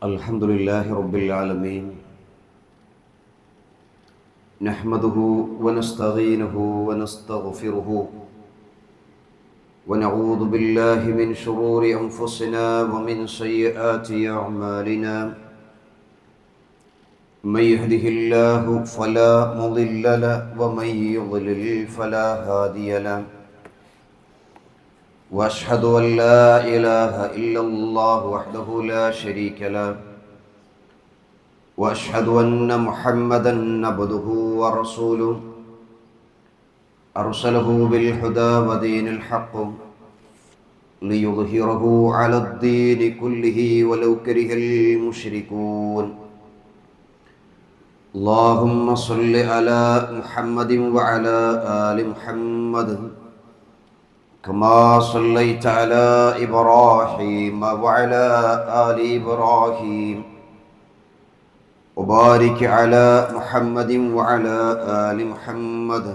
الحمد لله رب العالمين نحمده ونستعينه ونستغفره ونعوذ بالله من شرور أنفسنا ومن سيئات أعمالنا من يهده الله فلا مضل له ومن يضلل فلا هادي له وأشهد أن لا إله إلا الله وحده لا شريك له وأشهد أن محمدًا عبده ورسوله أرسله بالهدى ودين الحق ليظهره على الدين كله ولو كره المشركون اللهم صل على محمد وعلى آل محمد كما صليت على إبراهيم وعلى آل إبراهيم وبارك على محمد وعلى آل محمد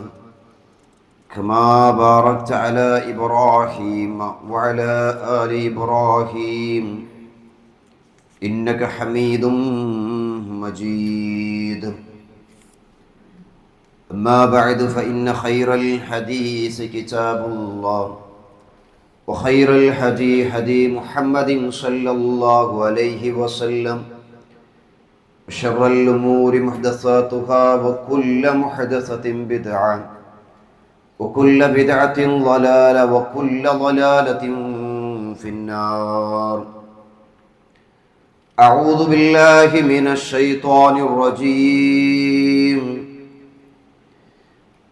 كما باركت على إبراهيم وعلى آل إبراهيم إنك حميد مجيد أما بعد فإن خير الحديث كتاب الله وخير الهدي هدي محمد صلى الله عليه وسلم وشر الأمور محدثاتها وكل محدثة بدعة وكل بدعة ضلالة وكل ضلالة في النار. أعوذ بالله من الشيطان الرجيم.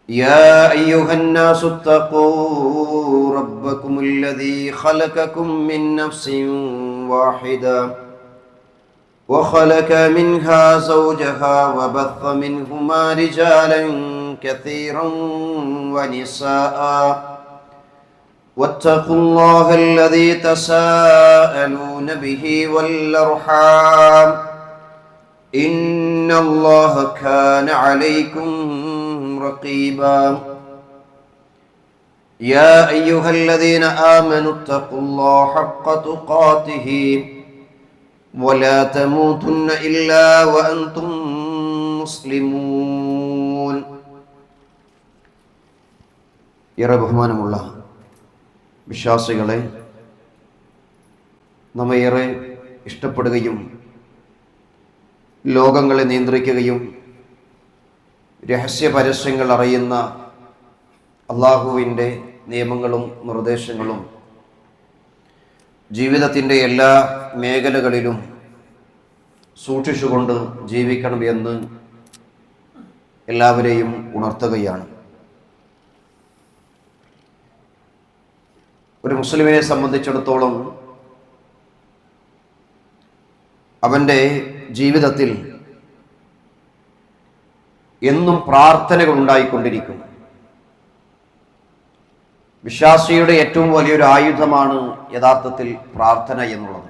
يا أيها الناس اتقوا ربكم الذي خلقكم من نفس واحدة وخلق منها زوجها وبث منهما رجالا كثيرا ونساء واتقوا الله الذي تساءلون به والأرحام إن الله كان عليكم رقيبا. يا أيها الذين آمنوا اتقوا الله حق تقاته ولا تموتن إلا وأنتم مسلمون. ഏറെ ബഹുമാനമുള്ള വിശ്വാസികളെ, നമ്മേറെ ഇഷ്ടപ്പെടുകയും ലോകങ്ങളെ നിയന്ത്രിക്കുകയും രഹസ്യ പരസ്യങ്ങൾ അറിയുന്ന അള്ളാഹുവിൻ്റെ നിയമങ്ങളും നിർദ്ദേശങ്ങളും ജീവിതത്തിൻ്റെ എല്ലാ മേഖലകളിലും സൂക്ഷിച്ചുകൊണ്ട് ജീവിക്കണം എന്ന് എല്ലാവരെയും ഉണർത്തുകയാണ്. ഒരു മുസ്ലിമിനെ സംബന്ധിച്ചിടത്തോളം അവൻ്റെ ജീവിതത്തിൽ എന്നും പ്രാർത്ഥനകൾ ഉണ്ടായിക്കൊണ്ടിരിക്കും. വിശ്വാസിയുടെ ഏറ്റവും വലിയൊരു ആയുധമാണ് യഥാർത്ഥത്തിൽ പ്രാർത്ഥന എന്നുള്ളത്.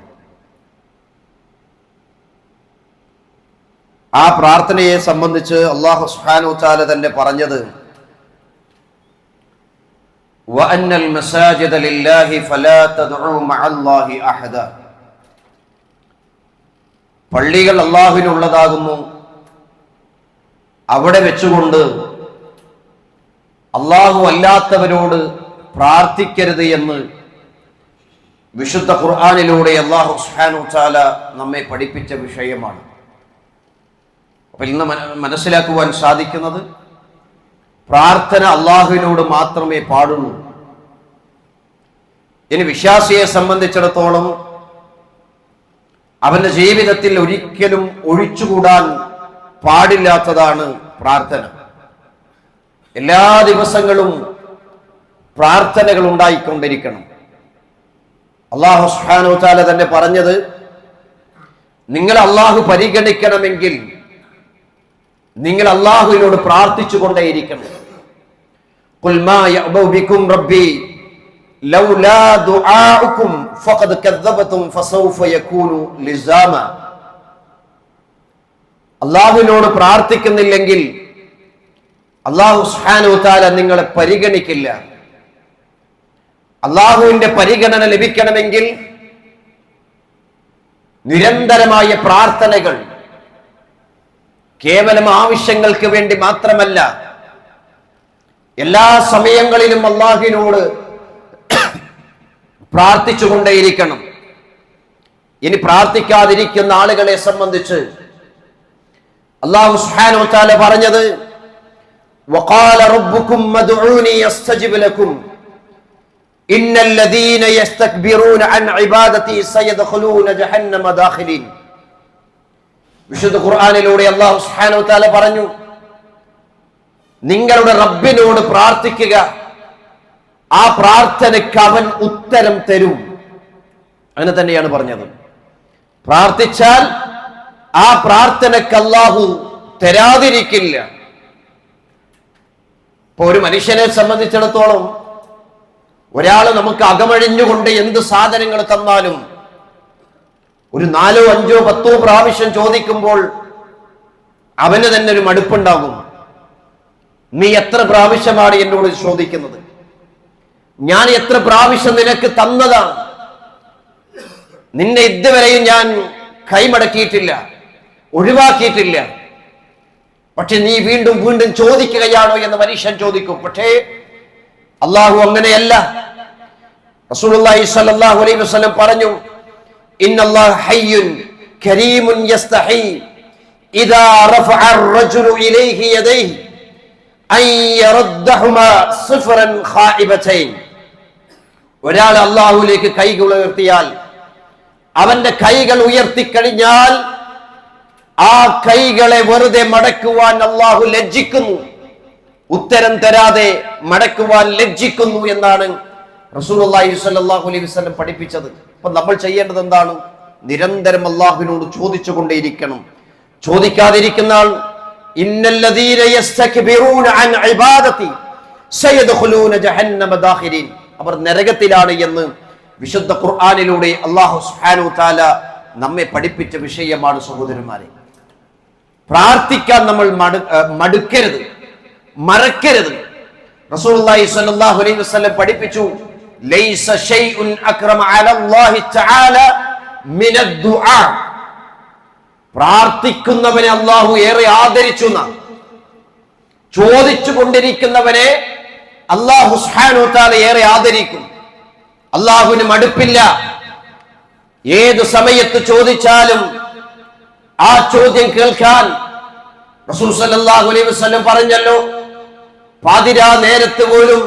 ആ പ്രാർത്ഥനയെ സംബന്ധിച്ച് അല്ലാഹു സുബ്ഹാനഹു വ തആല തന്നെ പറഞ്ഞത് വഅന്നൽ മസാജിദ ലില്ലാഹി ഫലാ തദ്ഉ മഅല്ലാഹി അഹദ. പള്ളികൾ അല്ലാഹുവിനുള്ളതാകുന്നു, അവിടെ വെച്ചുകൊണ്ട് അല്ലാഹു അല്ലാത്തവരോട് പ്രാർത്ഥിക്കരുത് എന്ന് വിശുദ്ധ ഖുർആനിലൂടെ അല്ലാഹു സുബ്ഹാനഹു വ തആല നമ്മെ പഠിപ്പിച്ച വിഷയമാണ്. അപ്പോൾ ഇന്ന് മനസ്സിലാക്കുവാൻ സാധിക്കുന്നത് പ്രാർത്ഥന അല്ലാഹുവിനോട് മാത്രമേ പാടുള്ളൂ. ഇനി വിശ്വാസിയെ സംബന്ധിച്ചിടത്തോളം അവന്റെ ജീവിതത്തിൽ ഒരിക്കലും ഒഴിച്ചുകൂടാൻ പാടില്ലാത്തതാണ് പ്രാർത്ഥന. എല്ലാ ദിവസങ്ങളും പ്രാർത്ഥനകൾ ഉണ്ടായിക്കൊണ്ടിരിക്കണം. അല്ലാഹു സുബ്ഹാനഹു വ തആല തന്നെ പറഞ്ഞത്, നിങ്ങൾ അല്ലാഹു പരിഗണിക്കണമെങ്കിൽ നിങ്ങൾ അല്ലാഹുവിനോട് പ്രാർത്ഥിച്ചു കൊണ്ടേയിരിക്കണം. ഖുൽ മാ യഅബു ബികും റബ്ബി ലൗലാ ദുആഉകും ഫഖദ് കദ്ദബതും ഫസൗഫ യകൂനു ലിസാമ. അല്ലാഹുവിനോട് പ്രാർത്ഥിക്കുന്നില്ലെങ്കിൽ അല്ലാഹു സുബ്ഹാനഹു വ തആല നിങ്ങളെ പരിഗണിക്കില്ല. അല്ലാഹുവിന്റെ പരിഗണന ലഭിക്കണമെങ്കിൽ നിരന്തരമായ പ്രാർത്ഥനകൾ കേവലം ആവശ്യങ്ങൾക്ക് വേണ്ടി മാത്രമല്ല, എല്ലാ സമയങ്ങളിലും അല്ലാഹുവിനോട് പ്രാർത്ഥിച്ചുകൊണ്ടേയിരിക്കണം. ഇനി പ്രാർത്ഥിക്കാതിരിക്കുന്ന ആളുകളെ സംബന്ധിച്ച് അല്ലാഹു സുബ്ഹാനഹു വ തആല പറഞ്ഞത്, വഖാല റബ്ബുകും മദ്ഊനി അസ്തജിബ് ലക്കും ഇന്നൽ ലദീന യസ്തക്ബിറൂന അൻ ഇബാദതി സയദ്ഖുലൂന ജഹന്നമ ദാഖിലീൻ. വിശുദ്ധ ഖുർആനിലൂടെ അല്ലാഹു സുബ്ഹാനഹു വ തആല പറഞ്ഞു, നിങ്ങളുടെ റബ്ബിനോട് പ്രാർത്ഥിക്കുക, ആ പ്രാർത്ഥനയ്ക്ക് അവൻ ഉത്തരം തരും. അങ്ങനെ തന്നെയാണ് പറഞ്ഞത്. പ്രാർത്ഥിച്ചാൽ ആ പ്രാർത്ഥനയ്ക്ക് അല്ലാഹു തരാതിരിക്കില്ല. ഇപ്പൊ ഒരു മനുഷ്യനെ സംബന്ധിച്ചിടത്തോളം ഒരാൾ നമുക്ക് അകമഴിഞ്ഞുകൊണ്ട് എന്ത് സാധനങ്ങൾ തന്നാലും ഒരു 4, 5, 10 പ്രാവശ്യം ചോദിക്കുമ്പോൾ അവന് തന്നെ ഒരു മടുപ്പുണ്ടാകും. നീ എത്ര പ്രാവശ്യമാണ് എന്നോട് ചോദിക്കുന്നത്? ഞാൻ എത്ര പ്രാവശ്യം നിനക്ക് തന്നതാണ്? നിന്നെ ഇതുവരെയും ഞാൻ കൈമടക്കിയിട്ടില്ല, ഒഴിവാക്കിയിട്ടില്ല. പക്ഷെ നീ വീണ്ടും വീണ്ടും ചോദിക്കുകയാണോ എന്ന് മനുഷ്യൻ ചോദിക്കും. പക്ഷേ അല്ലാഹു അങ്ങനെയല്ല. റസൂലുള്ളാഹി സ്വല്ലല്ലാഹു അലൈഹി വസല്ലം പറഞ്ഞു, ഇന്നല്ലാഹ ഹയ്യുൻ കരീമുൻ യസ്തഹി ഇദാ റഫഅ അർ-റജുലു ഇലൈഹി യദൈഹി അൻ യറദ്ദഹുമാ സിഫ്റൻ ഖായിബതൈൻ. ഒരാൾ അല്ലാഹുവിലേക്ക് കൈകൾ ഉയർത്തിയാൽ, അവന്റെ കൈകൾ ഉയർത്തിക്കഴിഞ്ഞാൽ ആ കൈകളെ വെറുതെ മടക്കുവാൻ അല്ലാഹു ലജ്ജിക്കുന്നു. ഉത്തരം തരാതെ മടക്കുവാൻ ലജ്ജിക്കുന്നു എന്നാണ് റസൂലുള്ളാഹി സ്വല്ലല്ലാഹു അലൈഹി വസല്ലം പഠിപ്പിച്ചത്. അപ്പൊ നമ്മൾ ചെയ്യേണ്ടത് എന്താണ്? നിരന്തരം അല്ലാഹുവിനോട് ചോദിച്ചുകൊണ്ടേയിരിക്കണം. ചോദിക്കാതിരിക്കുന്ന ആൾ, ഇന്നല്ലദീന യസ്തക്ബിറൂന അൻ ഇബാദതി സയദ്ഖുലൂന ജഹന്നമ ദാഖിലീൻ, അവർ നരകത്തിലാണ് എന്ന് വിശുദ്ധ ഖുർആനിലൂടെ അല്ലാഹു സുബ്ഹാനഹു വ തആല നമ്മെ പഠിപ്പിച്ച വിഷയമാണ്. സഹോദരന്മാരെ, പ്രാർത്ഥിക്കാൻ നമ്മൾ മടുക്കരുത്, മറക്കരുത്. റസൂലുള്ളാഹി സ്വല്ലല്ലാഹു അലൈഹി വസല്ലം പഠിപ്പിച്ചു, ലൈസ ശൈഉൻ അക്രമ അലല്ലാഹി തആല മിനദ് ദുആ. പ്രാർത്ഥിക്കുന്നവനെ അല്ലാഹു ഏറെ ആദരിച്ചു. ചോദിച്ചു കൊണ്ടിരിക്കുന്നവനെ അല്ലാഹു സുബ്ഹാനഹു വ തആല ഏറെ ആദരിക്കും. അല്ലാഹുവിന് മടുപ്പില്ല. ഏത് സമയത്ത് ചോദിച്ചാലും ആ ചോദ്യം കേൾക്കാൻ റസൂൽ സല്ലല്ലാഹു അലൈഹി വസല്ലം പറഞ്ഞല്ലോ, പാതിരാ നേരത്ത് പോലും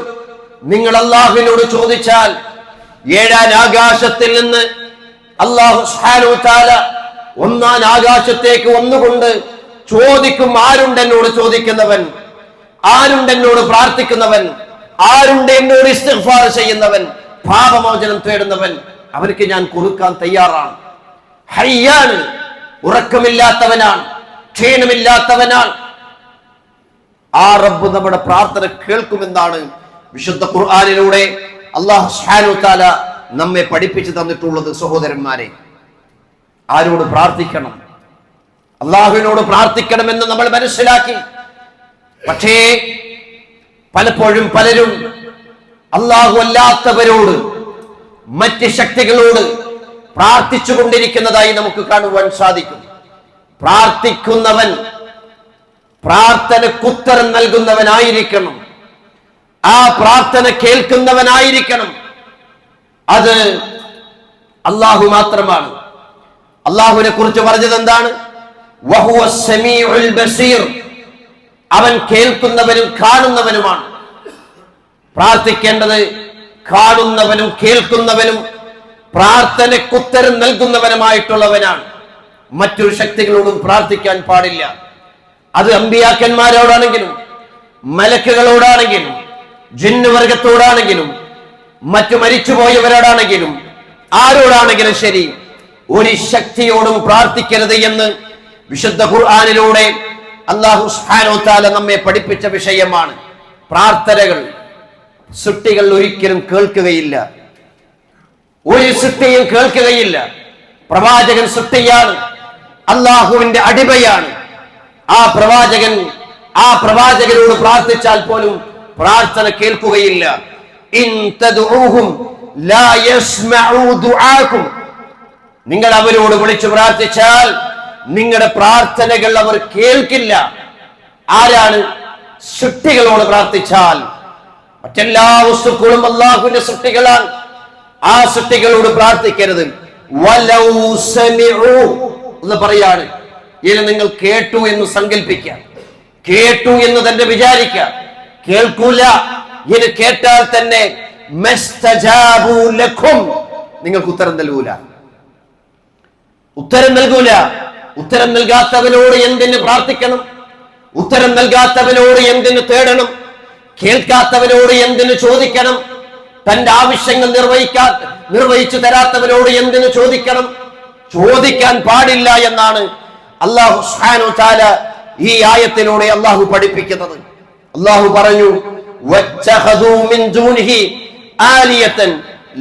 നിങ്ങൾ അല്ലാഹുവിനോട് ചോദിച്ചാൽ 7-ാം ആകാശത്തിൽ നിന്ന് അല്ലാഹു സുബ്ഹാനഹു വ തആല 1-ാം ആകാശത്തേക്ക് വന്നുകൊണ്ട് ചോദിക്കും, ആരുണ്ട് എന്നോട് ചോദിക്കുന്നവൻ? ആരുണ്ട് എന്നോട് പ്രാർത്ഥിക്കുന്നവൻ? ആരുണ്ട് എന്നോട് ഇസ്തിഗ്ഫാർ ചെയ്യുന്നവൻ, പാപമോചനം തേടുന്നവൻ? അവർക്ക് ഞാൻ കൊടുക്കാൻ തയ്യാറാണ്. ഹയ്യാണ്, ഉറക്കമില്ലാത്തവനാണ്, ക്ഷീണമില്ലാത്തവനാണ്. ആ റബ്ബ് നമ്മുടെ പ്രാർത്ഥന കേൾക്കുമെന്നാണ് വിശുദ്ധ ഖുർആനിലൂടെ അല്ലാഹു സുബ്ഹാനഹു വ തആല നമ്മെ പഠിപ്പിച്ചു തന്നിട്ടുള്ളത്. സഹോദരന്മാരെ, ആരോട് പ്രാർത്ഥിക്കണം? അല്ലാഹുവിനോട് പ്രാർത്ഥിക്കണമെന്ന് നമ്മൾ മനസ്സിലാക്കി. പക്ഷേ പലപ്പോഴും പലരും അല്ലാഹു അല്ലാത്തവരോട്, മറ്റ് ശക്തികളോട് പ്രാർത്ഥിച്ചു കൊണ്ടിരിക്കുന്നതായി നമുക്ക് കാണുവാൻ സാധിക്കും. പ്രാർത്ഥിക്കുന്നവൻ പ്രാർത്ഥനക്കുത്തരം നൽകുന്നവനായിരിക്കണം. ആ പ്രാർത്ഥന കേൾക്കുന്നവനായിരിക്കണം. അത് അല്ലാഹു മാത്രമാണ്. അല്ലാഹുവിനെ കുറിച്ച് പറഞ്ഞത് എന്താണ്? വഹുവ സമീഉൽ ബസീർ, അവൻ കേൾക്കുന്നവനും കാണുന്നവനുമാണ്. പ്രാർത്ഥിക്കേണ്ടത് കാണുന്നവനും കേൾക്കുന്നവനും പ്രാർത്ഥനക്കുത്തരം നൽകുന്നവനുമായിട്ടുള്ളവനാണ്. മറ്റൊരു ശക്തികളോടും പ്രാർത്ഥിക്കാൻ പാടില്ല. അത് അമ്പിയാക്കന്മാരോടാണെങ്കിലും മലക്കുകളോടാണെങ്കിലും ജിന്നുവർഗത്തോടാണെങ്കിലും മറ്റു മരിച്ചുപോയവരോടാണെങ്കിലും ആരോടാണെങ്കിലും ശരി, ഒരു ശക്തിയോടും പ്രാർത്ഥിക്കരുത് എന്ന് വിശുദ്ധ ഖുർആനിലൂടെ അല്ലാഹു സുബ്ഹാനഹു വ തആല നമ്മെ പഠിപ്പിച്ച വിഷയമാണ്. പ്രാർത്ഥനകൾ സൃഷ്ടികൾ ഒരിക്കലും കേൾക്കുകയില്ല. ഒരു സൃഷ്ടിയും കേൾക്കുകയില്ല. പ്രവാചകൻ സൃഷ്ടിയാണ്, അല്ലാഹുവിന്റെ അടിമയാണ്. ആ പ്രവാചകനോട് പ്രാർത്ഥിച്ചാൽ പോലും പ്രാർത്ഥന കേൾക്കുകയില്ല. ഇൻ തദ്ഉഹും ലാ യസ്മഉ ദുആകും, നിങ്ങൾ അവരോട് വിളിച്ചു പ്രാർത്ഥിച്ചാൽ നിങ്ങളുടെ പ്രാർത്ഥനകൾ അവർ കേൾക്കില്ല. ആരാണ്? സൃഷ്ടികളോട് പ്രാർത്ഥിച്ചാൽ. മറ്റെല്ലാ വസ്തുക്കളും അല്ലാഹുവിന്റെ സൃഷ്ടികളാണ്. ആ സൃഷ്ടികളോട് പ്രാർത്ഥിക്കരുത്. വലൗ സമിഉ എന്ന് പറയാണ്. ഇനി നിങ്ങൾ കേട്ടു എന്ന് സങ്കല്പിക്കാം, കേട്ടു എന്ന് തന്നെ വിചാരിക്കാം. കേൾക്കൂല. ഇനി കേട്ടാൽ തന്നെ മസ്തജാബു ലക്കും, നിങ്ങൾക്ക് ഉത്തരം നൽകൂല. ഉത്തരം നൽകൂല. ഉത്തരം നൽകാത്തവനോട് എന്തിന് പ്രാർത്ഥിക്കണം? ഉത്തരം നൽകാത്തവനോട് എന്തിന് തേടണം? കേൾക്കാത്തവനോട് എന്തിന് ചോദിക്കണം? തന്റെ ആവശ്യങ്ങൾ നിർവഹിച്ചു തരാത്തവനോട് എന്തിന് ചോദിക്കണം? ചോദിക്കാൻ പാടില്ല എന്നാണ് അല്ലാഹു സുബ്ഹാനഹു തആല ഈ ആയത്തിലൂടെ അല്ലാഹു പഠിപ്പിക്കുന്നത്. അല്ലാഹു പറഞ്ഞു, വത്തഖദൂ മിൻ ദൂനിഹി ആലിയതൻ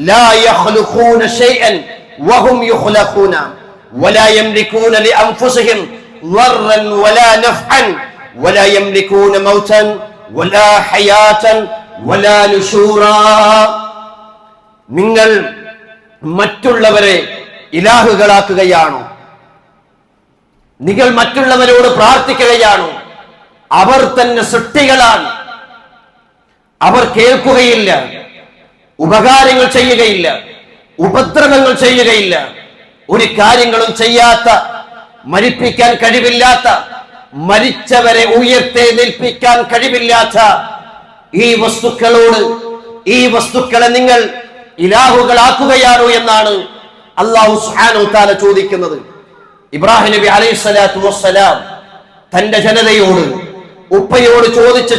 ലാ യഖ്ലുഖൂന ശൈഅൻ വഹും യുഖ്ലഖൂന വലാ യംലികൂന ലിഅൻഫുസിഹിം ളർറൻ വലാ നഫ്അൻ വലാ യംലികൂന മൗതൻ വലാ ഹയാതൻ വലാ നുശൂറാ. നിങ്ങൾ മറ്റുള്ളവരെ ഇലാഹുകളാക്കുകയാണോ? നിങ്ങൾ മറ്റുള്ളവരോട് പ്രാർത്ഥിക്കുകയാണോ? അവർ തന്നെ സൃഷ്ടികളാണ്. അവർ കേൾക്കുകയില്ല, ഉപകാരങ്ങൾ ചെയ്യുകയില്ല, ഉപദ്രവങ്ങൾ ചെയ്യുകയില്ല. ഒരു കാര്യങ്ങളും ചെയ്യാത്ത, മരിപ്പിക്കാൻ കഴിവില്ലാത്ത, മരിച്ചവരെ ഉയർത്തെഴുന്നേൽപ്പിക്കാൻ കഴിവില്ലാത്ത ഈ വസ്തുക്കളോട്, ഈ വസ്തുക്കളെ നിങ്ങൾ ഇലാഹുകളാക്കുകയാണോ എന്നാണ് അല്ലാഹു സുബ്ഹാനഹു തആല ചോദിക്കുന്നത്. ഇബ്രാഹിം നബി അലൈഹിസ്സലാത്തു വസ്സലാം തന്റെ ജനതയോട്, ഉപ്പയോട് ചോദിച്ച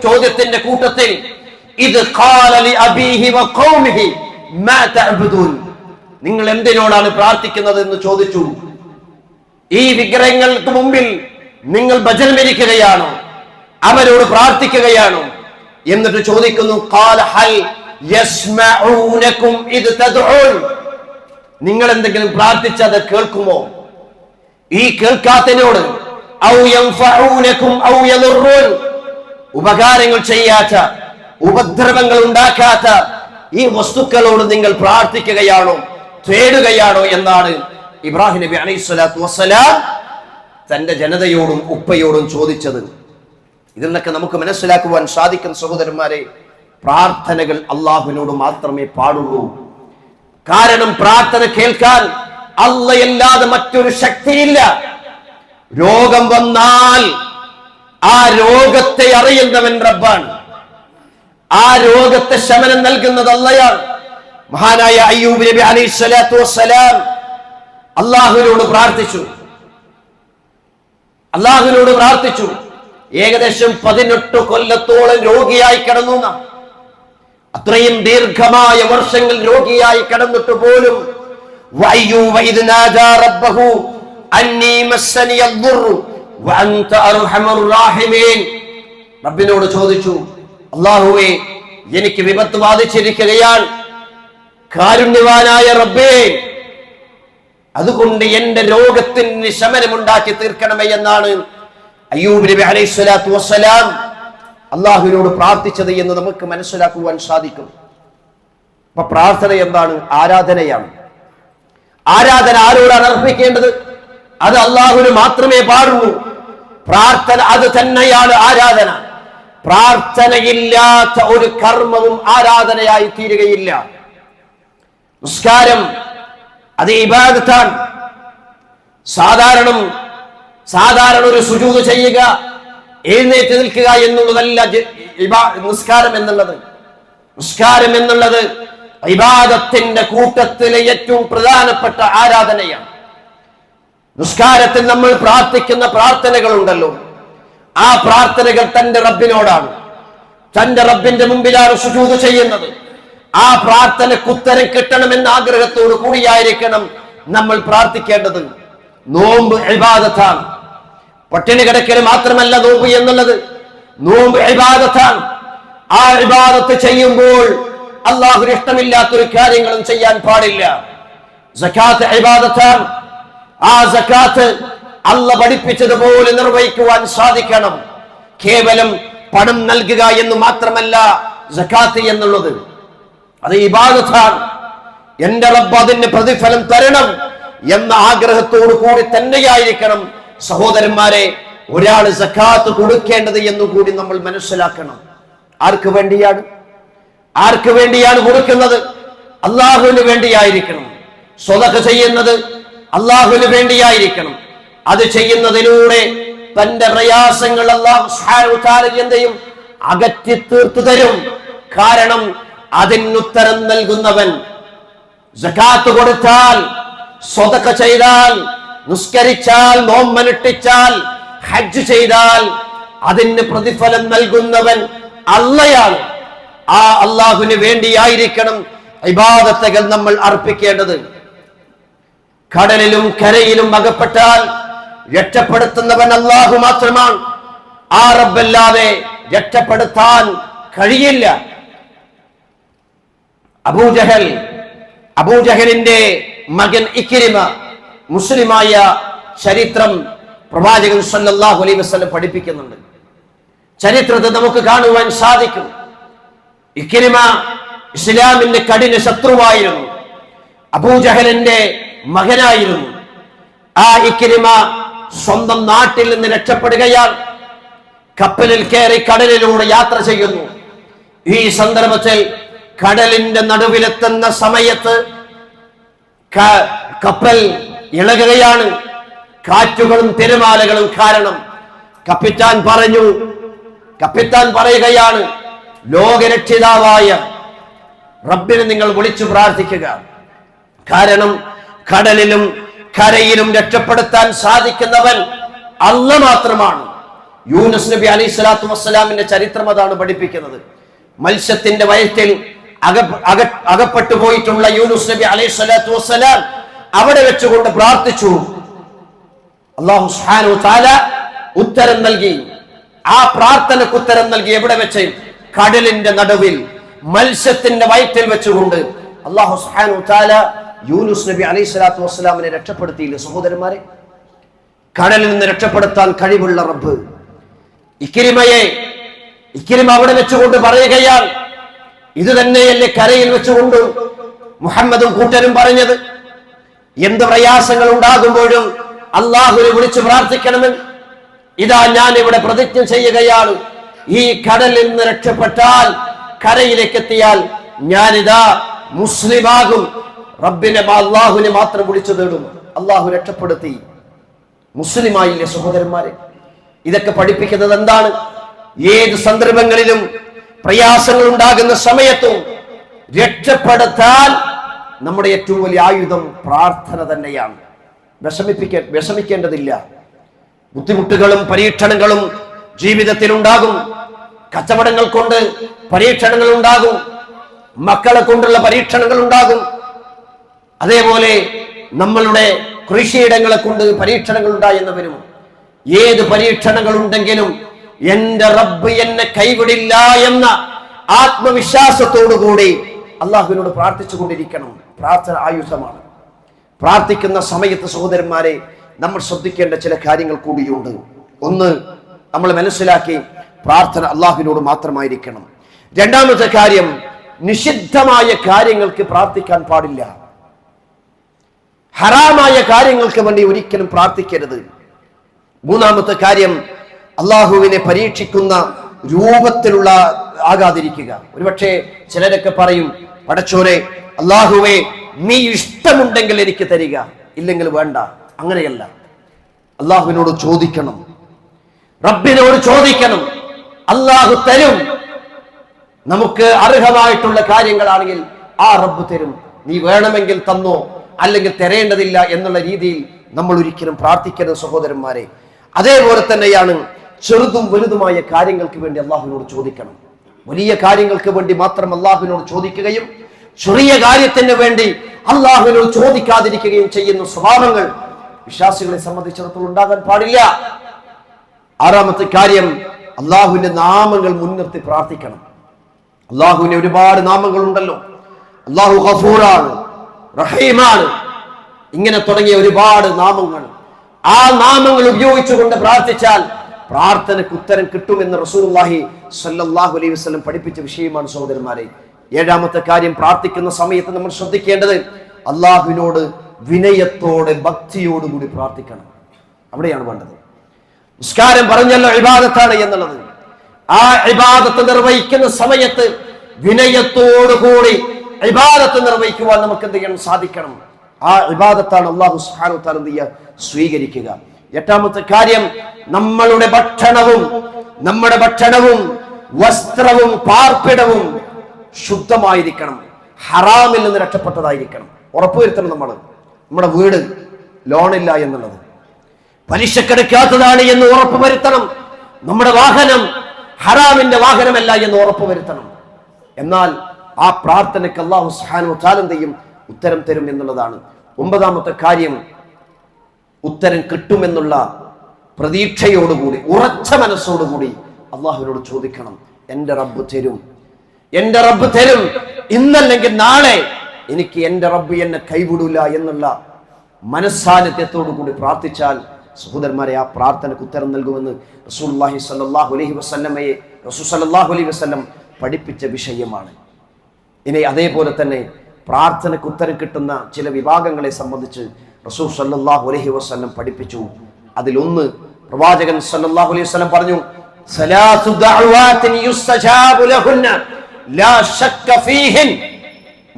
ചോദ്യത്തിന്റെ കൂട്ടത്തിൽ ഇത് ഖാല ലി അബീഹി വ ഖൗമിഹി മാ തഅബുദൂൻ, നിങ്ങൾ എന്തിനോടാണ് പ്രാർത്ഥിക്കുന്നത് എന്ന് ചോദിച്ചു. ഈ വിഗ്രഹങ്ങൾക്ക് മുമ്പിൽ നിങ്ങൾ ഭജനമിരിക്കുകയാണോ? അവരോട് പ്രാർത്ഥിക്കുകയാണോ? എന്നിട്ട് ചോദിക്കുന്നു, ഖാല ഹൽ യസ്മഊനകും ഇദ് തദ്ഊൻ, നിങ്ങൾ എന്തെങ്കിലും പ്രാർത്ഥിച്ചത് കേൾക്കുമോ? ഈ കേൾക്കാത്തതിനോട് ഔ യൻഫഊനകും ഔ യദുറൂൻ, ഉപകാരങ്ങൾ ചെയ്യാത്ത, ഉപദ്രവങ്ങൾ ഉണ്ടാക്കാത്ത ഈ വസ്തുക്കളോട് നിങ്ങൾ പ്രാർത്ഥിക്കുകയാണോ, തേടുകയാണോ എന്നാണ് ഇബ്രാഹിം നബി അലൈഹിസ്സലാത്തു വസ്സലാം തന്റെ ജനതയോടും ഉപ്പയോടും ചോദിച്ചത്. ഇതിൽ നിന്നൊക്കെ നമുക്ക് മനസ്സിലാക്കുവാൻ സാധിക്കുന്ന സഹോദരന്മാരെ, പ്രാർത്ഥനകൾ അള്ളാഹുവിനോട് മാത്രമേ പാടുള്ളൂ. കാരണം പ്രാർത്ഥന കേൾക്കാൻ അല്ലാഹുവല്ലാതെ മറ്റൊരു ശക്തിയില്ല. രോഗം വന്നാൽ ആ രോഗത്തെ അറിയുന്നവൻ റബ്ബാണ്. ആ രോഗത്തെ ശമനം നൽകുന്നത് അല്ലാഹുവാണ്. മഹാനായ അയ്യൂബ് നബി അലൈഹിസ്സലാത്തു വസ്സലാം അള്ളാഹുവിനോട് പ്രാർത്ഥിച്ചു. ഏകദേശം 18 കൊല്ലത്തോളം രോഗിയായി കിടന്നു. അത്രയും ദീർഘമായ വർഷങ്ങൾ രോഗിയായി കിടന്നിട്ട് പോലും റബ്ബിനോട് ചോദിച്ചു, അല്ലാഹുവേ, എനിക്ക് വിപത്ത് ബാധിച്ചിരിക്കുകയാണ്, കാരുണ്യവാനായ റബ്ബേ, അതുകൊണ്ട് എന്റെ രോഗത്തിന് ശമനമുണ്ടാക്കി തീർക്കണമേ എന്നാണ് അയ്യൂബ് നബി അലൈഹിസ്സലാത്തു വസ്സലാം അള്ളാഹുവിനോട് പ്രാർത്ഥിച്ചത് എന്ന് നമുക്ക് മനസ്സിലാക്കുവാൻ സാധിക്കും. അപ്പൊ പ്രാർത്ഥന എന്താണ്? ആരാധനയാണ്. ആരാധന ആരോടാണ് അർപ്പിക്കേണ്ടത്? അത് അള്ളാഹുവിന് മാത്രമേ പാടുള്ളൂ. പ്രാർത്ഥന അത് തന്നെയാണ് ആരാധന. പ്രാർത്ഥനയില്ലാത്ത ഒരു കർമ്മവും ആരാധനയായി തീരുകയില്ല. നിസ്കാരം അത് ഇബാദത്താണ്. സാധാരണ ഒരു സുജൂദ് ചെയ്യുക, എഴുന്നേറ്റ് നിൽക്കുക എന്നുള്ളതല്ല നിസ്കാരം എന്നുള്ളത്. നിസ്കാരം എന്നുള്ളത് ഇബാദത്തിന്റെ കൂട്ടത്തിലെ ഏറ്റവും പ്രധാനപ്പെട്ട ആരാധനയാണ്. നിസ്കാരത്തിൽ നമ്മൾ പ്രാർത്ഥിക്കുന്ന പ്രാർത്ഥനകളുണ്ടല്ലോ, ആ പ്രാർത്ഥനകൾ തന്റെ റബ്ബിനോടാണ്. തന്റെ റബ്ബിന്റെ മുമ്പിലാണ് സുജൂദ് ചെയ്യുന്നത്. ആ പ്രാർത്ഥനയ്ക്ക് ഉത്തരം കിട്ടണമെന്ന ആഗ്രഹത്തോട് കൂടിയായിരിക്കണം നമ്മൾ പ്രാർത്ഥിക്കേണ്ടത്. നോമ്പ് ഇബാദത്താണ്. പട്ടിണി കിടക്കൽ മാത്രമല്ല നോമ്പ് എന്നുള്ളത്. നോമ്പ് ഇബാദത്താണ്. ആ ഇബാദത്ത് ചെയ്യുമ്പോൾ അല്ലാഹുവിന് ഇഷ്ടമില്ലാത്തൊരു കാര്യങ്ങളും ചെയ്യാൻ പാടില്ല. സകാത്ത് ഇബാദത്താണ്. ആ സകാത്ത് അല്ലാഹു പഠിപ്പിച്ചതുപോലെ നിർവഹിക്കുവാൻ സാധിക്കണം. കേവലം പണം നൽകുക എന്ന് മാത്രമല്ല സകാത്ത് എന്നുള്ളത്. അത് ഇബാദത്താണ്. എന്റെ റബ്ബ് അതിന് പ്രതിഫലം തരണം എന്ന ആഗ്രഹത്തോടു കൂടി തന്നെയായിരിക്കണം സഹോദരന്മാരെ ഒരാൾ സക്കാത്ത് കൊടുക്കേണ്ടത് എന്നു കൂടി നമ്മൾ മനസ്സിലാക്കണം. ആർക്ക് വേണ്ടിയാണ് കൊടുക്കുന്നത്? അള്ളാഹുവിന് വേണ്ടിയായിരിക്കണം. സ്വതക്ക ചെയ്യുന്നത് അള്ളാഹുവിന് വേണ്ടിയായിരിക്കണം. അത് ചെയ്യുന്നതിലൂടെ തന്റെ പ്രയാസങ്ങൾ അല്ലാഹു സുബ്ഹാനഹു വ തആല എന്തെയും അകറ്റി തീർത്തു തരും. കാരണം അതിനുത്തരം നൽകുന്നവൻ സകാത്ത് കൊടുത്താൽ, സ്വതക്ക ചെയ്താൽ, നിസ്കരിച്ചാൽ, നോമ്പനുഷ്ഠിച്ചാൽ, ഹജ്ജ് ചെയ്താൽ അതിന് പ്രതിഫലം നൽകുന്നവൻ അള്ളയാണ്. ആ അള്ളാഹുവിന് വേണ്ടിയായിരിക്കണം ഇബാദത്തുകൾ നമ്മൾ അർപ്പിക്കേണ്ടത്. കടലിലും കരയിലും അകപ്പെട്ടാൽ രക്ഷപ്പെടുത്തുന്നവൻ അള്ളാഹു മാത്രമാണ്. ആ റബ്ബല്ലാതെ രക്ഷപ്പെടുത്താൻ കഴിയില്ല. അബൂജഹലിന്റെ മകൻ ഇക്രിമ മുസ്ലിമായ ചരിത്രം പ്രവാചകൻ സല്ലല്ലാഹു അലൈഹി വസല്ലം പഠിപ്പിക്കുന്നുണ്ട്. ചരിത്രത്തെ നമുക്ക് കാണുവാൻ സാധിക്കും. ഇക്രിമ ഇസ്ലാമിന്റെ കഠിന ശത്രുവായിരുന്നു, അബൂജഹലിന്റെ മകനായിരുന്നു. ആ ഇക്രിമ സ്വന്തം നാട്ടിൽ നിന്ന് രക്ഷപ്പെടുകയാണ്. കപ്പലിൽ കയറി കടലിലൂടെ യാത്ര ചെയ്യുന്നു. ഈ സന്ദർഭത്തിൽ കടലിന്റെ നടുവിലെത്തുന്ന സമയത്ത് കപ്പൽ ഇളകുകയാണ്. കാറ്റുകളും തിരമാലകളും കാരണം കപ്പിത്താൻ പറയുകയാണ്, ലോകരക്ഷിതാവായ റബ്ബിനെ നിങ്ങൾ വിളിച്ചു പ്രാർത്ഥിക്കുക. കാരണം കടലിലും കരയിലും രക്ഷപ്പെടുത്താൻ സാധിക്കുന്നവൻ അല്ലാഹ് മാത്രമാണ്. യൂനുസ് നബി അലൈഹി സ്വലാത്തു വസ്സലാമിന്റെ ചരിത്രം അതാണ് പഠിപ്പിക്കുന്നത്. മത്സ്യത്തിന്റെ വയറ്റിൽ അകപ്പെട്ടു പോയിട്ടുള്ള യൂനുസ് നബി അലൈഹി സ്വലാത്തു വസ്സലാം അവിടെ വെച്ചുകൊണ്ട് പ്രാർത്ഥിച്ചു. അല്ലാഹു സുബ്ഹാനഹു വ തആല ഉത്തരം നൽകി. ആ പ്രാർത്ഥനയ്ക്ക് ഉത്തരം നൽകി എവിടെ വെച്ച്? കടലിന്റെ നടുവിൽ, മത്സ്യത്തിന്റെ വയറ്റിൽ വെച്ചുകൊണ്ട്. അല്ലാഹു സുബ്ഹാനഹു വ തആല യൂനുസ് നബി അലൈഹി സ്വലാത്തു വസ്സലാമിനെ രക്ഷപ്പെടുത്തിയില്ലേ സഹോദരന്മാരെ? കടലിൽ നിന്ന് രക്ഷപ്പെടുത്താൻ കഴിവുള്ള റബ്ബ് ഇക്രിമ അവിടെ വെച്ചുകൊണ്ട് പറയുകയാണ്, ഇത് തന്നെയല്ലേ കരയിൽ വെച്ചുകൊണ്ട് മുഹമ്മദും കൂട്ടരും പറഞ്ഞത്? എന്ത് പ്രയാസങ്ങൾ ഉണ്ടാകുമ്പോഴും അള്ളാഹുവിനെ വിളിച്ചു പ്രാർത്ഥിക്കണമെന്ന്. ഇതാ ഞാൻ ഇവിടെ പ്രതിജ്ഞ ചെയ്യുകയാണ്, ഈ കടലിൽ നിന്ന് രക്ഷപ്പെട്ടാൽ, കരയിലേക്ക് എത്തിയാൽ ഞാനിതാ മുസ്ലിമാകും, റബ്ബിനെ അള്ളാഹുവിനെ മാത്രം വിളിച്ചു തേടും. അള്ളാഹു രക്ഷപ്പെടുത്തി, മുസ്ലിമായില്ലേ സഹോദരന്മാരെ? ഇതൊക്കെ പഠിപ്പിക്കുന്നത് എന്താണ്? ഏത് സന്ദർഭങ്ങളിലും പ്രയാസങ്ങൾ ഉണ്ടാകുന്ന സമയത്തും രക്ഷപ്പെടുത്താൻ നമ്മുടെ ഏറ്റവും വലിയ ആയുധം പ്രാർത്ഥന തന്നെയാണ്. വിഷമിക്കേണ്ടതില്ല. ബുദ്ധിമുട്ടുകളും പരീക്ഷണങ്ങളും ജീവിതത്തിൽ ഉണ്ടാകും. കച്ചവടങ്ങൾ കൊണ്ട് പരീക്ഷണങ്ങൾ ഉണ്ടാകും, മക്കളെ കൊണ്ടുള്ള പരീക്ഷണങ്ങൾ ഉണ്ടാകും. അതേപോലെ നമ്മളുടെ കൃഷിയിടങ്ങളെ കൊണ്ട് പരീക്ഷണങ്ങൾ ഉണ്ടായെന്ന് വരും. ഏത് പരീക്ഷണങ്ങൾ ഉണ്ടെങ്കിലും എന്റെ റബ്ബ് എന്നെ കൈവിടില്ല എന്ന ആത്മവിശ്വാസത്തോടുകൂടി അള്ളാഹുവിനോട് പ്രാർത്ഥിച്ചു കൊണ്ടിരിക്കണം. പ്രാർത്ഥന ആയുധമാണ്. പ്രാർത്ഥിക്കുന്ന സമയത്ത് സഹോദരന്മാരെ നമ്മൾ ശ്രദ്ധിക്കേണ്ട ചില കാര്യങ്ങൾ കൂടിയുണ്ട്. ഒന്ന്, നമ്മൾ മനസ്സിലാക്കി പ്രാർത്ഥന അള്ളാഹുവിനോട് മാത്രമായിരിക്കണം. രണ്ടാമത്തെ കാര്യം, നിഷിദ്ധമായ കാര്യങ്ങൾക്ക് പ്രാർത്ഥിക്കാൻ പാടില്ല. ഹറാമായ കാര്യങ്ങൾക്ക് വേണ്ടി ഒരിക്കലും പ്രാർത്ഥിക്കരുത്. മൂന്നാമത്തെ കാര്യം, അള്ളാഹുവിനെ പരീക്ഷിക്കുന്ന രൂപത്തിലുള്ള ആകാതിരിക്കുക. ഒരുപക്ഷെ ചിലരൊക്കെ പറയും, പടച്ചോനെ അള്ളാഹുവേ നീ ഇഷ്ടമുണ്ടെങ്കിൽ എനിക്ക് തരിക, ഇല്ലെങ്കിൽ വേണ്ട. അങ്ങനെയല്ല. അള്ളാഹുവിനോട് ചോദിക്കണം, റബ്ബിനോട് ചോദിക്കണം. അള്ളാഹു തരും. നമുക്ക് അർഹമായിട്ടുള്ള കാര്യങ്ങളാണെങ്കിൽ ആ റബ്ബ് തരും. നീ വേണമെങ്കിൽ തന്നോ, അല്ലെങ്കിൽ തരേണ്ടതില്ല എന്നുള്ള രീതിയിൽ നമ്മൾ ഒരിക്കലും പ്രാർത്ഥിക്കരുത് സഹോദരന്മാരെ. അതേപോലെ തന്നെയാണ് ചെറുതും വലുതുമായ കാര്യങ്ങൾക്ക് വേണ്ടി അള്ളാഹുവിനോട് ചോദിക്കണം. വലിയ കാര്യങ്ങൾക്ക് വേണ്ടി മാത്രം അള്ളാഹുവിനോട് ചോദിക്കുകയും ചെറിയ കാര്യത്തിന് വേണ്ടി അള്ളാഹുവിനോട് ചോദിക്കാതിരിക്കുകയും ചെയ്യുന്ന സ്വഭാവങ്ങൾ വിശ്വാസികളെ സംബന്ധിച്ചിടത്തോളം ഉണ്ടാകാൻ പാടില്ല. ആറാമത്തെ കാര്യം, അള്ളാഹുവിന്റെ നാമങ്ങൾ മുൻനിർത്തി പ്രാർത്ഥിക്കണം. അള്ളാഹുവിന് ഒരുപാട് നാമങ്ങൾ ഉണ്ടല്ലോ. അള്ളാഹു ഗഫൂറാണ്, റഹീമാണ്, ഇങ്ങനെ തുടങ്ങിയ ഒരുപാട് നാമങ്ങൾ. ആ നാമങ്ങൾ ഉപയോഗിച്ചുകൊണ്ട് പ്രാർത്ഥിച്ചാൽ പ്രാർത്ഥനയ്ക്ക് ഉത്തരം കിട്ടുമെന്ന് റസൂലുള്ളാഹി സ്വല്ലല്ലാഹു അലൈഹി വസല്ലം പഠിപ്പിച്ച വിഷയമാണ് സഹോദരന്മാരെ. ഏഴാമത്തെ കാര്യം, പ്രാർത്ഥിക്കുന്ന സമയത്ത് നമ്മൾ ശ്രദ്ധിക്കേണ്ടത് അള്ളാഹുവിനോട് വിനയത്തോടെ ഭക്തിയോടുകൂടി പ്രാർത്ഥിക്കണം. അവിടെയാണ് വേണ്ടത്. നിസ്കാരം പറഞ്ഞല്ലോ ഇബാദത്താണ് എന്നുള്ളത്. ആ ഇബാദത്ത് നിർവഹിക്കുന്ന സമയത്ത് വിനയത്തോടുകൂടി ഇബാദത്ത് നിർവഹിക്കുവാൻ നമുക്ക് എന്ത് ചെയ്യണം? സാധിക്കണം. ആ ഇബാദത്താണ് അല്ലാഹു സുബ്ഹാനഹു വ തആല എന്ത് ചെയ്യുക? സ്വീകരിക്കുക. എട്ടാമത്തെ കാര്യം, നമ്മുടെ ഭക്ഷണവും വസ്ത്രവും പാർപ്പിടവും ശുദ്ധമായിരിക്കണം, ഹറാമിൽ നിന്ന് രക്ഷപ്പെട്ടതായിരിക്കണം. ഉറപ്പുവരുത്തണം നമ്മുടെ വീട് ലോണില്ല എന്നുള്ളത്, പലിശക്കെടുക്കാത്തതാണ് എന്ന് ഉറപ്പുവരുത്തണം. നമ്മുടെ വാഹനം ഹറാമിന്റെ വാഹനമല്ല എന്ന് ഉറപ്പുവരുത്തണം. എന്നാൽ ആ പ്രാർത്ഥനയ്ക്ക് അല്ലാഹു സുബ്ഹാനഹു വ തആല എന്ത് ചെയ്യും? ഉത്തരം തരും എന്നുള്ളതാണ്. ഒമ്പതാമത്തെ കാര്യം, ഉത്തരം കിട്ടുമെന്നുള്ള പ്രതീക്ഷയോടുകൂടി ഉറച്ച മനസ്സോടുകൂടി അള്ളാഹുവിനോട് ചോദിക്കണം. എൻ്റെ റബ്ബ് തരും, ഇന്നല്ലെങ്കിൽ നാളെ എനിക്ക് എൻ്റെ റബ്ബ് എന്നെ കൈവിടൂല എന്നുള്ള മനസ്സാന്നിധ്യത്തോടു കൂടി പ്രാർത്ഥിച്ചാൽ സഹോദരന്മാരെ, ആ പ്രാർത്ഥനയ്ക്ക് ഉത്തരം നൽകുമെന്ന് റസൂലുള്ളാഹി സ്വല്ലല്ലാഹു അലൈഹി വസല്ലം പഠിപ്പിച്ച വിഷയമാണ്. ഇനി അതേപോലെ തന്നെ പ്രാർത്ഥനയ്ക്ക് ഉത്തരം കിട്ടുന്ന ചില വിഭാഗങ്ങളെ സംബന്ധിച്ച് റസൂൽ സല്ലല്ലാഹു അലൈഹി വസല്ലം പഠിപ്പിച്ചു. അതിലൊന്ന് പ്രവാചകൻ സല്ലല്ലാഹു അലൈഹി വസല്ലം പറഞ്ഞു, സലാസു ദഅവാതിൻ യുസ്തജാബു ലഹുന്ന ലാ ശക്ക ഫീഹിൻ.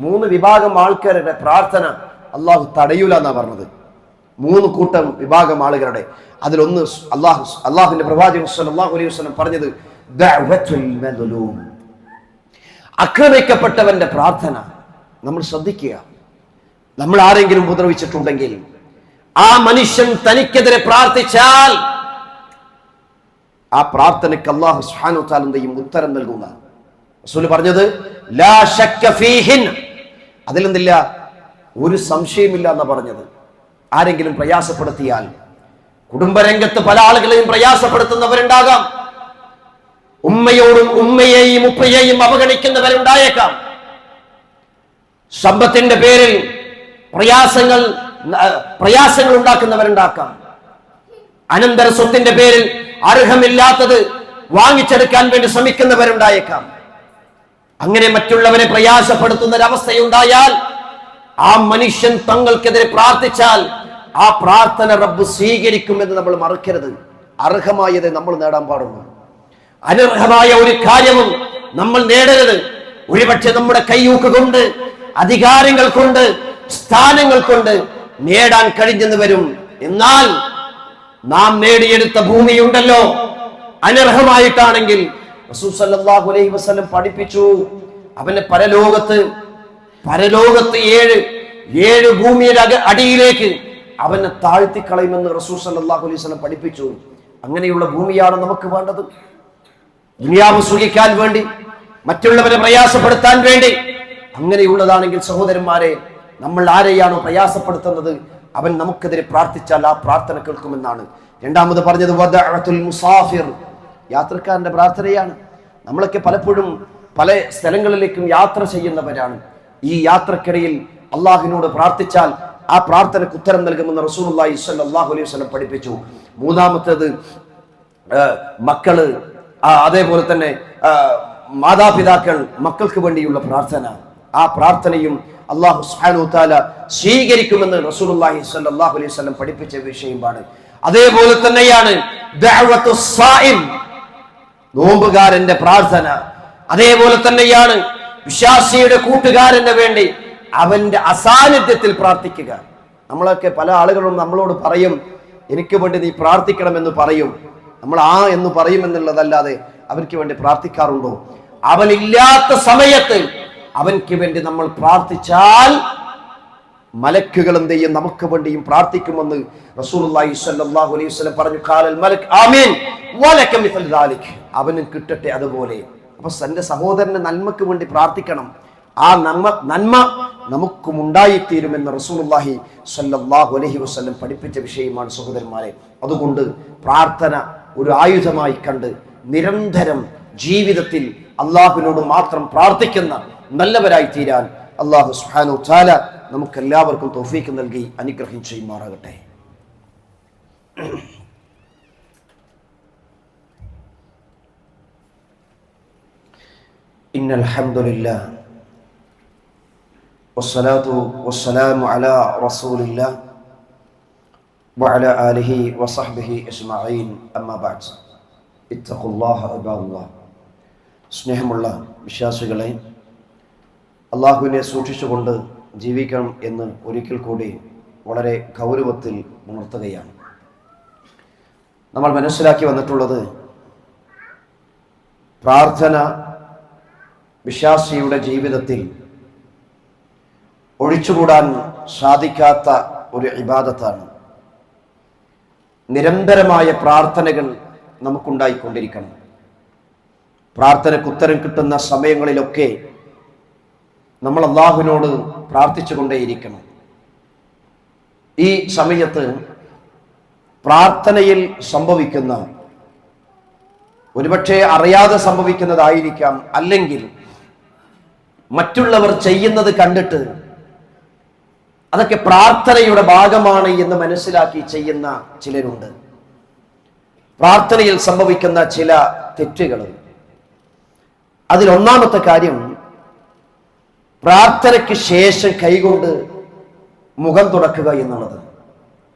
3 വിഭാഗം ആൾക്കാരുടെ പ്രാർത്ഥന അല്ലാഹു തടയൂല എന്നാ പറഞ്ഞത്. 3 കൂട്ടം വിഭാഗം ആളുകളുടെ അതിലൊന്ന് അല്ലാഹുവിന്റെ പ്രവാചകൻ സല്ലല്ലാഹു അലൈഹി വസല്ലം പറഞ്ഞത് ദഅവത്തുൽ മദ്ലൂം, ആക്രമിക്കപ്പെട്ടവന്റെ പ്രാർത്ഥന. നമ്മൾ ശ്രദ്ധിക്കുക. നമ്മൾ ആരെങ്കിലും ഉപദ്രവിച്ചിട്ടുണ്ടെങ്കിൽ ആ മനുഷ്യൻ തനിക്കെതിരെ പ്രാർത്ഥിച്ചാൽ ആ പ്രാർത്ഥനയ്ക്ക് അല്ലാഹു സുബ്ഹാനഹു വ തആല എന്തെയും ഉത്തരം നൽകുക. റസൂൽ പറഞ്ഞത് ലാ ശക്ക ഫീഹിൻ, അതിലെന്തില്ല, ഒരു സംശയമില്ല എന്നാ പറഞ്ഞത്. ആരെങ്കിലും പ്രയാസപ്പെടുത്തിയാൽ, കുടുംബരംഗത്ത് പല ആളുകളെയും പ്രയാസപ്പെടുത്തുന്നവരുണ്ടാകാം, ഉമ്മയെയും ഉപ്പയെയും അവഗണിക്കുന്നവരുണ്ടായേക്കാം, സമ്പത്തിന്റെ പേരിൽ പ്രയാസങ്ങൾ ഉണ്ടാക്കുന്നവരുണ്ടാക്കാം, അനന്തര സ്വത്തിന്റെ പേരിൽ അർഹമില്ലാത്തത് വാങ്ങിച്ചെടുക്കാൻ വേണ്ടി ശ്രമിക്കുന്നവരുണ്ടായേക്കാം. അങ്ങനെ മറ്റുള്ളവരെ പ്രയാസപ്പെടുത്തുന്ന ഒരവസ്ഥയുണ്ടായാൽ ആ മനുഷ്യൻ തങ്ങൾക്കെതിരെ പ്രാർത്ഥിച്ചാൽ ആ പ്രാർത്ഥന റബ്ബ് സ്വീകരിക്കുമെന്ന് നമ്മൾ മറക്കരുത്. അർഹമായതേ നമ്മൾ നേടാൻ പാടുള്ളൂ. അനർഹമായ ഒരു കാര്യവും നമ്മൾ നേടരുത്. ഒരുപക്ഷെ നമ്മുടെ കയ്യൂക്ക് കൊണ്ട്, അധികാരങ്ങൾ കൊണ്ട്, സ്ഥാനങ്ങൾ കൊണ്ട് നേടാൻ കഴിഞ്ഞെന്ന് വരും. എന്നാൽ നാം നേടിയെടുത്ത ഭൂമിയുണ്ടല്ലോ, അനർഹമായിട്ടാണെങ്കിൽ റസൂൽ സല്ലല്ലാഹു അലൈഹി വസല്ലം പഠിപ്പിച്ചു, അവനെ പരലോകത്ത് 7 ഭൂമിയുടെ അടിയിലേക്ക് അവനെ താഴ്ത്തിക്കളയുമെന്ന് റസൂൽ സല്ലല്ലാഹു അലൈഹി വസല്ലം പഠിപ്പിച്ചു. അങ്ങനെയുള്ള ഭൂമിയാണ് നമുക്ക് വേണ്ടത്. ദുനിയാവ് സുഖിക്കാൻ വേണ്ടി, മറ്റുള്ളവരെ പ്രയാസപ്പെടുത്താൻ വേണ്ടി അങ്ങനെയുള്ളതാണെങ്കിൽ സഹോദരന്മാരെ, നമ്മൾ ആരെയാണോ പ്രയാസപ്പെടുത്തുന്നത് അവൻ നമുക്കെതിരെ പ്രാർത്ഥിച്ചാൽ ആ പ്രാർത്ഥന കേൾക്കുമെന്നാണ്. രണ്ടാമത് പറഞ്ഞത് വദഅത്തുൽ മുസാഫിർ, യാത്രക്കാരന്റെ പ്രാർത്ഥനയാണ്. നമ്മളൊക്കെ പലപ്പോഴും പല സ്ഥലങ്ങളിലേക്കും യാത്ര ചെയ്യുന്നവരാണ്. ഈ യാത്രക്കിടയിൽ അള്ളാഹുവിനോട് പ്രാർത്ഥിച്ചാൽ ആ പ്രാർത്ഥനയ്ക്ക് ഉത്തരം നൽകുമെന്ന് റസൂലുള്ളാഹി സ്വല്ലല്ലാഹു അലൈഹി വസല്ലം പഠിപ്പിച്ചു. മൂന്നാമത്തേത് മക്കള്, അതേപോലെ തന്നെ മാതാപിതാക്കൾ, മക്കൾക്ക് വേണ്ടിയുള്ള പ്രാർത്ഥന. ആ പ്രാർത്ഥനയും അല്ലാഹു സുബ്ഹാനഹു വ തആല സ്വീകരിക്കുമെന്ന് റസൂലുള്ളാഹി സ്വല്ലല്ലാഹു അലൈഹി വസല്ലം പഠിപ്പിച്ച വിഷയമാണ്. അതേപോലെ തന്നെയാണ് ദഅവത്തുസ് സായിം, നോമ്പുകാരന്റെ പ്രാർത്ഥന. അതേപോലെ തന്നെയാണ് വിശ്വാസിയുടെ കൂട്ടുകാരന് വേണ്ടി അവന്റെ അസാന്നിധ്യത്തിൽ പ്രാർത്ഥിക്കുക. നമ്മളൊക്കെ പല ആളുകളും നമ്മളോട് പറയും, എനിക്ക് വേണ്ടി നീ പ്രാർത്ഥിക്കണമെന്ന് പറയും. നമ്മൾ എന്ന് പറയുമെന്നുള്ളതല്ലാതെ അവർക്ക് വേണ്ടി പ്രാർത്ഥിക്കാറുണ്ടോ? അവനില്ലാത്ത സമയത്ത് അവൻക്ക് വേണ്ടി നമ്മൾ പ്രാർത്ഥിച്ചാൽ മലക്കുകൾ എന്ത് ചെയ്യും? നമുക്ക് വേണ്ടിയും പ്രാർത്ഥിക്കുമെന്ന് റസൂലുള്ളാഹി സ്വല്ലല്ലാഹു അലൈഹി വസല്ലം പറഞ്ഞു. ഖാലൽ മലക് ആമീൻ വലക മിസ്ൽ ദാലിക്, അവനും കിട്ടട്ടെ അതുപോലെ. അപ്പൊ തന്റെ സഹോദരന്റെ നന്മക്ക് വേണ്ടി പ്രാർത്ഥിക്കണം. ആ നന്മ നമുക്കും ഉണ്ടായിത്തീരുമെന്ന് റസൂലുള്ളാഹി സ്വല്ലല്ലാഹു അലൈഹി വസല്ലം പഠിപ്പിച്ച വിഷയമാണ് സഹോദരന്മാരെ. അതുകൊണ്ട് പ്രാർത്ഥന ഒരു ആയുധമായി കണ്ട് നിരന്തരം ജീവിതത്തിൽ അള്ളാഹുവിനോട് മാത്രം പ്രാർത്ഥിക്കുന്ന നല്ലവരായി തീരാൻ അല്ലാഹു സുബ്ഹാനഹു വ തആല നമുക്കെല്ലാവർക്കും തൗഫീഖ് നൽകി അനുഗ്രഹം ചെയ്യുമാറാകട്ടെ. ഇന്നൽ ഹംദുലില്ലാഹ് والصلاة والسلام على رسول الله وعلى آله وصحبه أجمعين أما بعد اتقوا الله عباد الله. സ്നേഹമുള്ള വിശ്വാസികളെ, അള്ളാഹുവിനെ സൂക്ഷിച്ചുകൊണ്ട് ജീവിക്കണം എന്ന് ഒരിക്കൽ കൂടി വളരെ ഗൗരവത്തിൽ ഉണർത്തുകയാണ്. നമ്മൾ മനസ്സിലാക്കി വന്നിട്ടുള്ളത്, പ്രാർത്ഥന വിശ്വാസിയുടെ ജീവിതത്തിൽ ഒഴിച്ചുകൂടാൻ സാധിക്കാത്ത ഒരു ഇബാദത്താണ്. നിരന്തരമായ പ്രാർത്ഥനകൾ നമുക്കുണ്ടായിക്കൊണ്ടിരിക്കണം. പ്രാർത്ഥനയ്ക്ക് ഉത്തരം കിട്ടുന്ന സമയങ്ങളിലൊക്കെ നമ്മൾ അള്ളാഹുവിനോട് പ്രാർത്ഥിച്ചുകൊണ്ടേയിരിക്കണം. ഈ സമയത്ത് പ്രാർത്ഥനയിൽ സംഭവിക്കുന്ന, ഒരുപക്ഷെ അറിയാതെ സംഭവിക്കുന്നതായിരിക്കാം, അല്ലെങ്കിൽ മറ്റുള്ളവർ ചെയ്യുന്നത് കണ്ടിട്ട് അതൊക്കെ പ്രാർത്ഥനയുടെ ഭാഗമാണ് എന്ന് മനസ്സിലാക്കി ചെയ്യുന്ന ചിലരുണ്ട്. പ്രാർത്ഥനയിൽ സംഭവിക്കുന്ന ചില തെറ്റുകൾ, അതിലൊന്നാമത്തെ കാര്യം, പ്രാർത്ഥനയ്ക്ക് ശേഷം കൈകൊണ്ട് മുഖം തുടക്കുക എന്നുള്ളത്.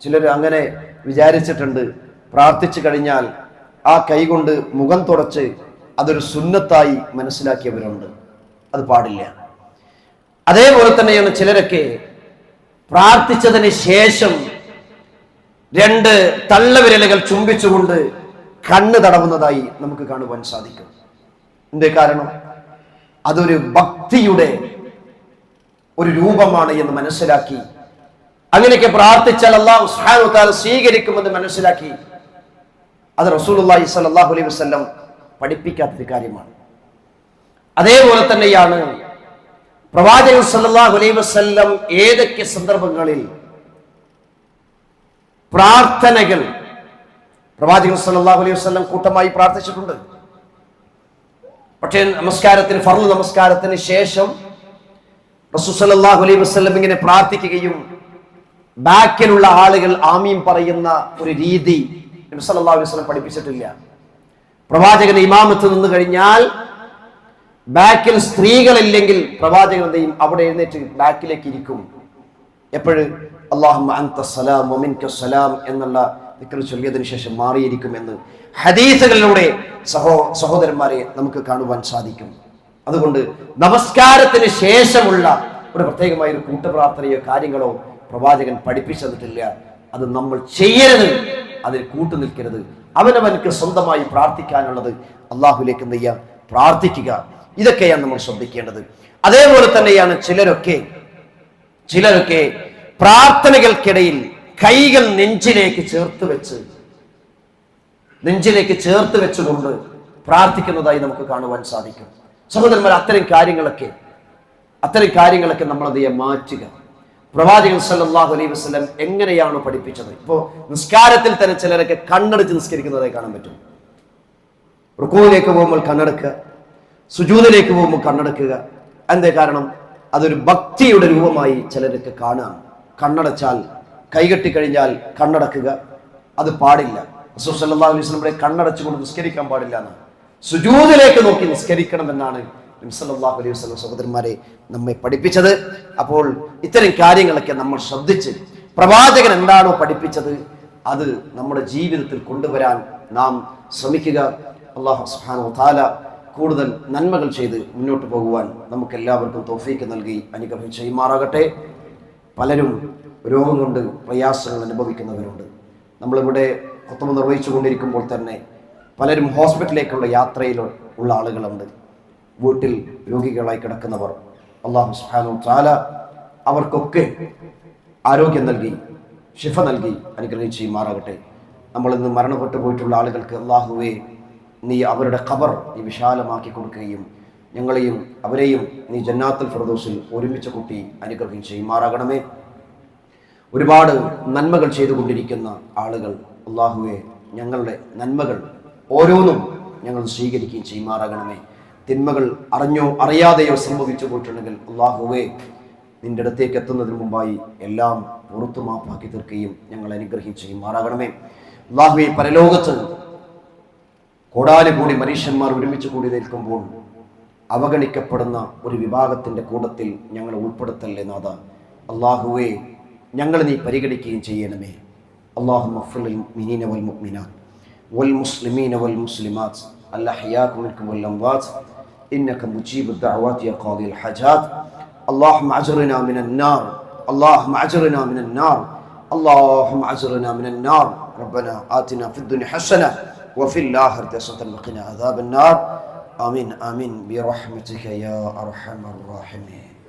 ചിലർ അങ്ങനെ വിചാരിച്ചിട്ടുണ്ട്, പ്രാർത്ഥിച്ചു കഴിഞ്ഞാൽ ആ കൈകൊണ്ട് മുഖം തുടച്ച് അതൊരു സുന്നത്തായി മനസ്സിലാക്കിയവരുണ്ട്. അത് പാടില്ല. അതേപോലെ തന്നെയാണ് ചിലരൊക്കെ പ്രാർത്ഥിച്ചതിന് ശേഷം 2 തള്ളവിരലുകൾ ചുംബിച്ചുകൊണ്ട് കണ്ണ് തടവുന്നതായി നമുക്ക് കാണുവാൻ സാധിക്കും. എന്തേ കാരണം? അതൊരു ഭക്തിയുടെ ഒരു രൂപമാണ് എന്ന് മനസ്സിലാക്കി, അങ്ങനെയൊക്കെ പ്രാർത്ഥിച്ചാൽ അല്ലാഹു സുബ്ഹാനഹു വ തആല സ്വീകരിക്കുമെന്ന് മനസ്സിലാക്കി, അത് റസൂലുള്ളാഹി സ്വല്ലല്ലാഹു അലൈഹി വസല്ലം പഠിപ്പിക്കാത്തൊരു കാര്യമാണ്. അതേപോലെ തന്നെയാണ് പ്രവാചകൻ സല്ലല്ലാഹു അലൈഹി വസല്ലം ഏതൊക്കെ സന്ദർഭങ്ങളിൽ പ്രാർത്ഥനകൾ പ്രവാചകൻ സല്ലല്ലാഹു അലൈഹി വസല്ലം കൂട്ടമായി പ്രാർത്ഥിച്ചിട്ടുണ്ട്. പക്ഷേ നമസ്കാരത്തിന്, ഫർള് നമസ്കാരത്തിന് ശേഷം റസൂൽ സല്ലല്ലാഹു അലൈഹി വസല്ലം ഇങ്ങനെ പ്രാർത്ഥിക്കുകയും ബാക്കിലുള്ള ആളുകൾ ആമീൻ പറയുന്ന ഒരു രീതി നബി സല്ലല്ലാഹു അലൈഹി വസല്ലം പഠിപ്പിച്ചിട്ടില്ല. പ്രവാചകൻ ഇമാമത്ത് നിന്ന് കഴിഞ്ഞാൽ ബാക്കിൽ സ്ത്രീകളില്ലെങ്കിൽ പ്രവാചകൻ എന്ത് ചെയ്യും? അവിടെ എഴുന്നേറ്റ് ബാക്കിലേക്ക് ഇരിക്കും. എപ്പോഴും അല്ലാഹുമ്മ അൻത സലാം വമിൻക സലാം എന്നുള്ള ദിക്ർ ചൊല്ലിയതിനു ശേഷം മാറിയിരിക്കും എന്ന് ഹദീസുകളിലൂടെ സഹോദരന്മാരെ നമുക്ക് കാണുവാൻ സാധിക്കും. അതുകൊണ്ട് നമസ്കാരത്തിന് ശേഷമുള്ള ഒരു പ്രത്യേകമായ ഒരു കൂട്ടുപ്രാർത്ഥനയോ കാര്യങ്ങളോ പ്രവാചകൻ പഠിപ്പിച്ചു തന്നിട്ടില്ല. അത് നമ്മൾ ചെയ്യരുത്, അതിൽ കൂട്ടു നിൽക്കരുത്. അവനവനക്ക് സ്വന്തമായി പ്രാർത്ഥിക്കാനുള്ളത് അള്ളാഹുലേക്ക് എന്ത് ചെയ്യുക? പ്രാർത്ഥിക്കുക. ഇതൊക്കെയാണ് നമ്മൾ ശ്രദ്ധിക്കേണ്ടത്. അതേപോലെ തന്നെയാണ് ചിലരൊക്കെ പ്രാർത്ഥനകൾക്കിടയിൽ കൈകൾ നെഞ്ചിലേക്ക് ചേർത്ത് വെച്ചുകൊണ്ട് പ്രാർത്ഥിക്കുന്നതായി നമുക്ക് കാണുവാൻ സാധിക്കും. സഹോദരന്മാർ, അത്തരം കാര്യങ്ങളൊക്കെ നമ്മൾ അതേ മാറ്റുക. പ്രവാചകൻ സല്ലല്ലാഹു അലൈഹി വസല്ലം എങ്ങനെയാണ് പഠിപ്പിച്ചത്? ഇപ്പോ നിസ്കാരത്തിൽ തന്നെ ചിലരൊക്കെ കണ്ണടച്ച് നിസ്കരിക്കുന്നതായി കാണാൻ പറ്റും. റുകൂയിലേക്ക് പോകുമ്പോൾ കണ്ണടക്കുക, സുജൂദിലേക്ക് പോകുമ്പോൾ കണ്ണടക്കുക. എന്തേ കാരണം? അതൊരു ഭക്തിയുടെ രൂപമായി ചിലരൊക്കെ കാണാം. കണ്ണടച്ചാൽ, കൈകെട്ടിക്കഴിഞ്ഞാൽ കണ്ണടക്കുക, അത് പാടില്ല. റസൂൽ സല്ലല്ലാഹു അലൈഹി വസല്ലം കണ്ണടച്ചുകൊണ്ട് നിസ്കരിക്കാൻ പാടില്ല എന്നാണ്. സുജൂദിലേക്ക് നോക്കി നിസ്കരിക്കണമെന്നാണ് നബി സല്ലല്ലാഹു അലൈഹി വസല്ലം സഹോദരന്മാരെ നമ്മെ പഠിപ്പിച്ചത്. അപ്പോൾ ഇത്തരം കാര്യങ്ങളൊക്കെ നമ്മൾ ശ്രദ്ധിച്ച് പ്രവാചകൻ എന്താണോ പഠിപ്പിച്ചത് അത് നമ്മുടെ ജീവിതത്തിൽ കൊണ്ടുവരാൻ നാം ശ്രമിക്കുക. അല്ലാഹു സുബ്ഹാനഹു വ തആല കൂടുതൽ നന്മകൾ ചെയ്ത് മുന്നോട്ട് പോകുവാൻ നമുക്ക് എല്ലാവർക്കും തൗഫീക്ക് നൽകി അനുഗ്രഹം ചെയ്യുമാറാകട്ടെ. പലരും രോഗം കൊണ്ട് പ്രയാസങ്ങൾ അനുഭവിക്കുന്നവരുണ്ട്. നമ്മളിവിടെ ഖുത്ബ നിർവഹിച്ചു കൊണ്ടിരിക്കുമ്പോൾ തന്നെ പലരും ഹോസ്പിറ്റലിലേക്കുള്ള യാത്രയിലുള്ള ആളുകളുണ്ട്. വീട്ടിൽ രോഗികളായി കിടക്കുന്നവർ, അല്ലാഹു സുബ്ഹാനഹു വ തആല അവർക്കൊക്കെ ആരോഗ്യം നൽകി ശിഫ നൽകി അനുഗ്രഹം ചെയ്യുമാറാകട്ടെ. നമ്മൾ ഇന്ന് മരണപ്പെട്ടു പോയിട്ടുള്ള ആളുകൾക്ക് അല്ലാഹുവേ, നീ അവരുടെ ഖബർ നീ വിശാലമാക്കി കൊടുക്കുകയും ഞങ്ങളെയും അവരെയും നീ ജന്നാത്തുൽ ഫിർദൗസിൽ ഒരുമിച്ച് കൂട്ടി അനുഗ്രഹം ചെയ്യുമാറാകണമേ. ഒരുപാട് നന്മകൾ ചെയ്തുകൊണ്ടിരിക്കുന്ന ആളുകൾ, അല്ലാഹുവേ, ഞങ്ങളുടെ നന്മകൾ ഓരോന്നും ഞങ്ങൾ സ്വീകരിക്കുകയും ചെയ്യുമാറാകണമേ. തിന്മകൾ അറിഞ്ഞോ അറിയാതെയോ സംഭവിച്ചു പോയിട്ടുണ്ടെങ്കിൽ അല്ലാഹുവേ, നിന്റെ അടുത്തേക്ക് എത്തുന്നതിന് മുമ്പായി എല്ലാം പുറത്തു മാപ്പാക്കി തീർക്കുകയും ഞങ്ങൾ അനുഗ്രഹിക്കുകയും ചെയ്യുമാറാകണമേ. അല്ലാഹുവേ, പരലോകത്ത് കോടാനുകൂടി മനുഷ്യന്മാർ ഒരുമിച്ച് കൂടി നിൽക്കുമ്പോൾ അവഗണിക്കപ്പെടുന്ന ഒരു വിഭാഗത്തിൻ്റെ കൂട്ടത്തിൽ ഞങ്ങൾ ഉൾപ്പെടുത്തല്ലേ നാഥ. അള്ളാഹുവേ, ഞങ്ങൾ നീ പരിഗണിക്കുകയും ചെയ്യണമേ. اللهم اغفر للمؤمنين والمؤمنات والمسلمين والمسلمات الأحياء منكم والأموات إنك مجيب الدعوات يا قاضي الحاجات. اللهم أجرنا من النار، اللهم أجرنا من النار، اللهم أجرنا من النار. ربنا آتنا في الدنيا حسنة وفي الآخرة حسنة وقنا عذاب النار. آمين آمين برحمتك يا أرحم الراحمين.